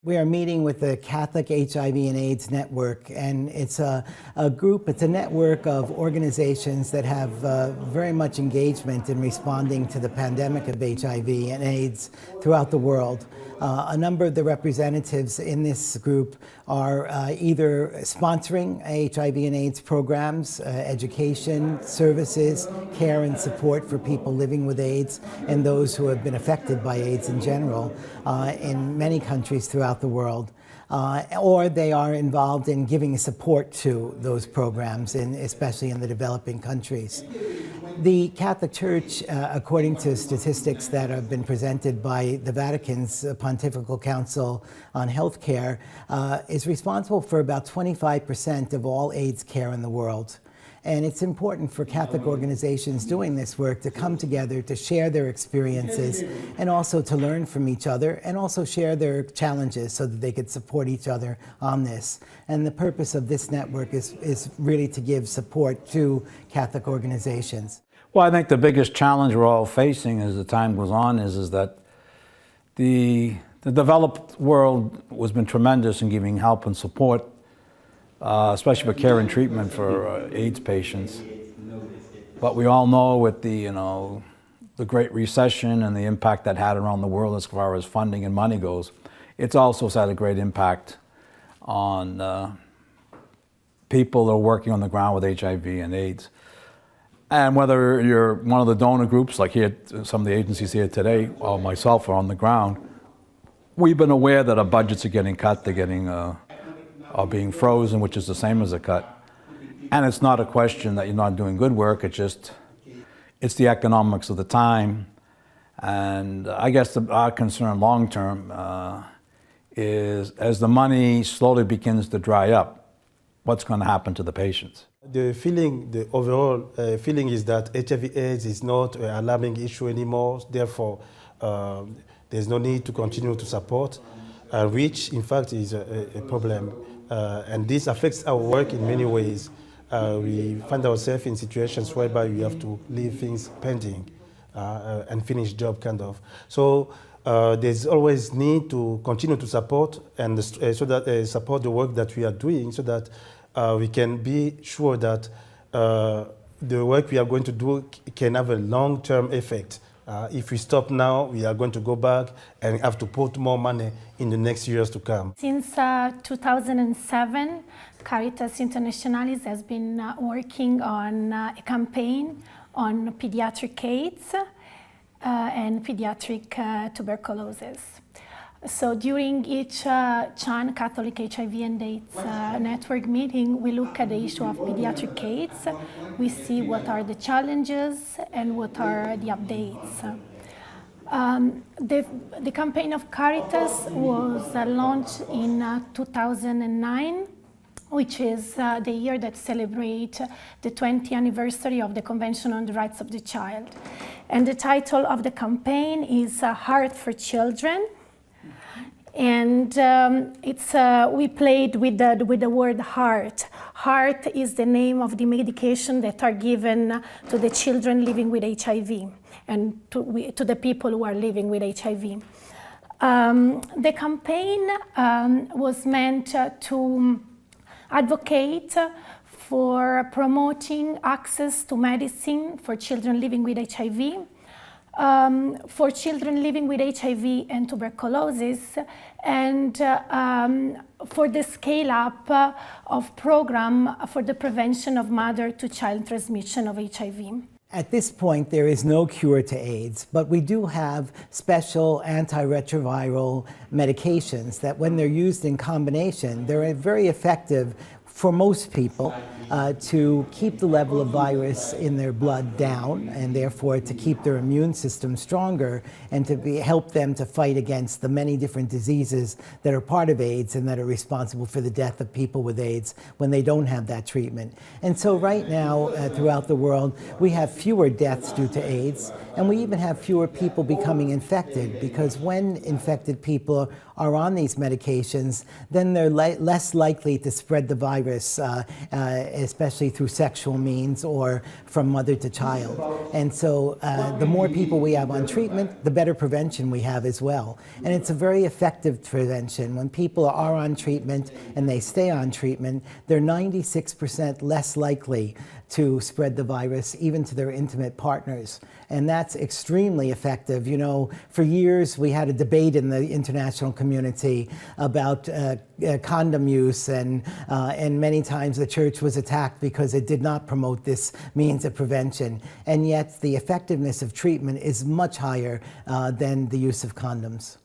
We are meeting with the Catholic HIV and AIDS Network, and it's a group, it's a network of organizations that have very much engagement in responding to the pandemic of HIV and AIDS throughout the world. A number of the representatives in this group are either sponsoring HIV and AIDS programs, education, services, care and support for people living with AIDS and those who have been affected by AIDS in general in many countries throughout the world. Or they are involved in giving support to those programs, especially in the developing countries. The Catholic Church, according to statistics that have been presented by the Vatican's Pontifical Council on Healthcare, is responsible for about 25% of all AIDS care in the world. And it's important for Catholic organizations doing this work to come together to share their experiences and also to learn from each other and also share their challenges so that they could support each other on this. And the purpose of this network is really to give support to Catholic organizations. Well, I think the biggest challenge we're all facing as the time goes on is that the developed world has been tremendous in giving help and support, especially for care and treatment for AIDS patients. But we all know with the Great Recession and the impact that had around the world as far as funding and money goes, it's also had a great impact on people that are working on the ground with HIV and AIDS. And whether you're one of the donor groups, like here, some of the agencies here today, or myself are on the ground, we've been aware that our budgets are getting cut, they're getting are being frozen, which is the same as a cut. And it's not a question that you're not doing good work, it's the economics of the time. And I guess our concern long term is as the money slowly begins to dry up, what's going to happen to the patients? The overall feeling is that HIV/AIDS is not an alarming issue anymore. Therefore, there's no need to continue to support, which in fact is a problem. And this affects our work in many ways. We find ourselves in situations whereby we have to leave things pending, unfinished job kind of. So there's always need to continue to support and so that support the work that we are doing, so that we can be sure that the work we are going to do can have a long-term effect. If we stop now, we are going to go back and have to put more money in the next years to come. Since 2007, Caritas Internationalis has been working on a campaign on pediatric AIDS and pediatric tuberculosis. So during each CHAN, Catholic HIV and AIDS Network meeting, we look at the issue of pediatric AIDS. We see what are the challenges and what are the updates. The campaign of Caritas was launched in 2009, which is the year that celebrates the 20th anniversary of the Convention on the Rights of the Child. And the title of the campaign is Heart for Children. And we played with the word heart. Heart is the name of the medication that are given to the children living with HIV and to the people who are living with HIV. The campaign was meant to advocate for promoting access to medicine for children living with HIV, for children living with HIV and tuberculosis, and for the scale-up of program for the prevention of mother-to-child transmission of HIV. At this point, there is no cure to AIDS, but we do have special antiretroviral medications that when they're used in combination, they're very effective for most people to keep the level of virus in their blood down, and therefore to keep their immune system stronger and to help them to fight against the many different diseases that are part of AIDS and that are responsible for the death of people with AIDS when they don't have that treatment. And so right now throughout the world we have fewer deaths due to AIDS, and we even have fewer people becoming infected, because when infected people are on these medications, then they're less likely to spread the virus especially through sexual means or from mother to child. And so the more people we have on treatment, the better prevention we have as well. And it's a very effective prevention. When people are on treatment and they stay on treatment, they're 96% less likely to spread the virus, even to their intimate partners. And that's extremely effective. You know, for years we had a debate in the international community about condom use, and many times the church was attacked because it did not promote this means of prevention. And yet the effectiveness of treatment is much higher than the use of condoms.